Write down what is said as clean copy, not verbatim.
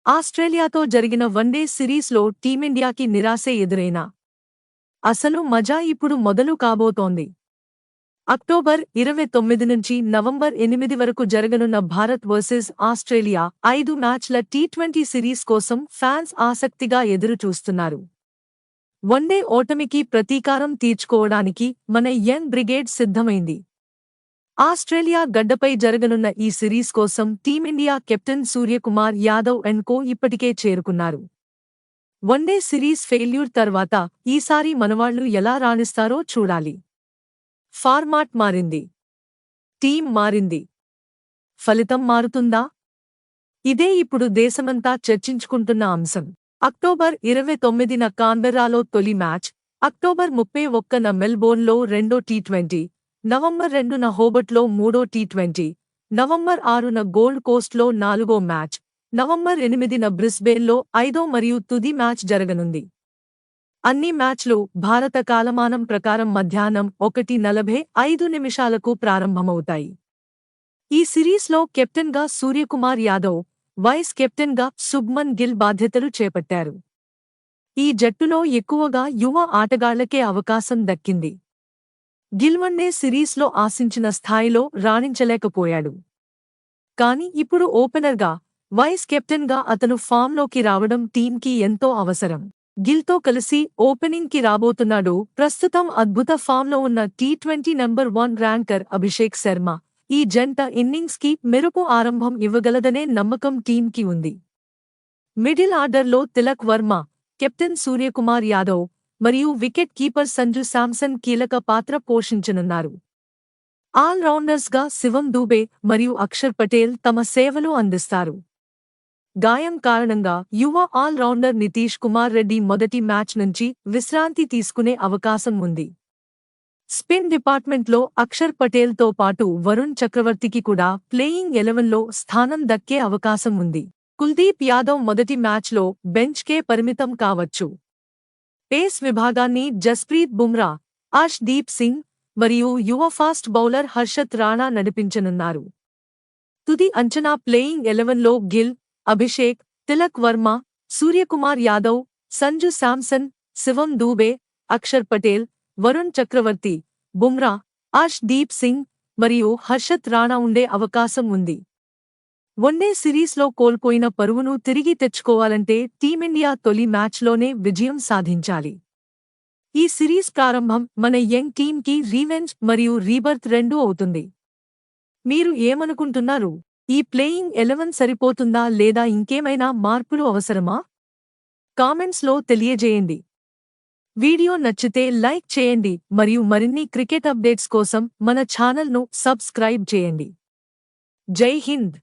ఆస్ట్రేలియాతో జరిగిన వన్డే సిరీస్లో టీమిండియాకి నిరాశే ఎదురైనా అసలు మజా ఇప్పుడు మొదలు కాబోతోంది. అక్టోబర్ 29 నుంచి నవంబర్ 8 వరకు జరగనున్న భారత్ వర్సెస్ ఆస్ట్రేలియా 5 మ్యాచ్ల టీ20 సిరీస్ కోసం ఫ్యాన్స్ ఆసక్తిగా ఎదురుచూస్తున్నారు. వన్డే ఓటమికి ప్రతీకారం తీర్చుకోవడానికి మన యంగ్ బ్రిగేడ్ సిద్ధమైంది. ఆస్ట్రేలియా గడ్డపై జరగనున్న ఈ సిరీస్ కోసం team India captain Suryakumar Yadav and co ఇప్పటికే చేరుకున్నారు. వన్డే సిరీస్ ఫెయిల్యూర్ తర్వాత ఈసారి మనవాళ్లు ఎలా రాణిస్తారో చూడాలి. ఫార్మాట్ మారింది, టీం మారింది, ఫలితం మారుతుందా? ఇదే ఇప్పుడు దేశమంతా చర్చించుకుంటున్న అంశం. అక్టోబర్ 29న కాన్బెర్రాలో తొలి మ్యాచ్, అక్టోబర్ 31న మెల్బోర్న్లో రెండో టీ20, నవంబర్ 2న హోబర్ట్లో మూడో టీ20, నవంబర్ 6న గోల్డ్ కోస్ట్లో నాలుగో మ్యాచ్, నవంబర్ 8న బ్రిస్బేన్లో ఐదో మరియు తుది మ్యాచ్ జరగనుంది. అన్ని మ్యాచ్లు భారత కాలమానం ప్రకారం మధ్యాహ్నం 1:45 ప్రారంభమవుతాయి. ఈ సిరీస్లో కెప్టెన్గా సూర్యకుమార్ యాదవ్, వైస్ కెప్టెన్గా శుభ్మన్ గిల్ బాధ్యతలు చేపట్టారు. ఈ జట్టులో ఎక్కువగా యువ ఆటగాళ్లకే అవకాశం దక్కింది. గిల్ వన్డే సిరీస్లో ఆశించిన స్థాయిలో రాణించలేకపోయాడు. కానీ ఇప్పుడు ఓపెనర్గా, వైస్ కెప్టెన్గా అతను ఫామ్లోకి రావడం టీంకి ఎంతో అవసరం. గిల్తో కలిసి ఓపెనింగ్కి రాబోతున్నాడు ప్రస్తుతం అద్భుత ఫామ్లో ఉన్న T20 number 1 ranker Abhishek Sharma. ఈ జంట ఇన్నింగ్స్కి మెరుపు ఆరంభం ఇవ్వగలదనే నమ్మకం టీంకి ఉంది. మిడిల్ ఆర్డర్లో తిలక్ వర్మ, కెప్టెన్ సూర్యకుమార్ యాదవ్ మరియు వికెట్ కీపర్ సంజు శాంసన్ కీలక పాత్ర పోషించనున్నారు. ఆల్రౌండర్స్గా శివం దూబే మరియు అక్షర్ పటేల్ తమ సేవలు అందిస్తారు. గాయం కారణంగా యువ ఆల్రౌండర్ నితీష్ కుమార్ రెడ్డి మొదటి మ్యాచ్ నుంచి విశ్రాంతి తీసుకునే అవకాశం ఉంది. స్పిన్ డిపార్ట్మెంట్లో అక్షర్ పటేల్తో పాటు వరుణ్ చక్రవర్తికి కూడా ప్లేయింగ్ 11లో స్థానం దక్కే అవకాశం ఉంది. కుల్దీప్ యాదవ్ మొదటి మ్యాచ్లో బెంచ్కే పరిమితం కావచ్చు. పేస్ విభాగాన్ని జస్ప్రీత్ బుమ్రా, అర్ష్ దీప్ సింగ్ మరియు యువ ఫాస్ట్ బౌలర్ హర్షత్ రాణా నడిపించనున్నారు. తుది అంచనా ప్లేయింగ్ 11లో గిల్, అభిషేక్, తిలక్ వర్మ, సూర్యకుమార్ యాదవ్, సంజు శాంసన్, శివం దూబే, అక్షర్ పటేల్, వరుణ్ చక్రవర్తి, బుమ్రా, అర్ష్ దీప్ సింగ్ మరియు హర్షత్ రాణా ఉండే అవకాశం ఉంది. వన్డే సిరీస్లో కోల్పోయిన పరువును తిరిగి తెచ్చుకోవాలంటే టీమిండియా తొలి మ్యాచ్లోనే విజయం సాధించాలి. ఈ సిరీస్ ప్రారంభం మన యంగ్ టీంకి రీవెంజ్ మరియు రీబర్త్ రెండూ అవుతుంది. మీరు ఏమనుకుంటున్నారు? ఈ ప్లేయింగ్ 11 సరిపోతుందా లేదా ఇంకేమైనా మార్పులు అవసరమా? కామెంట్స్లో తెలియజేయండి. వీడియో నచ్చితే లైక్ చేయండి మరియు మరిన్ని క్రికెట్ అప్డేట్స్ కోసం మన ఛానల్ను సబ్స్క్రైబ్ చేయండి. జై హింద్.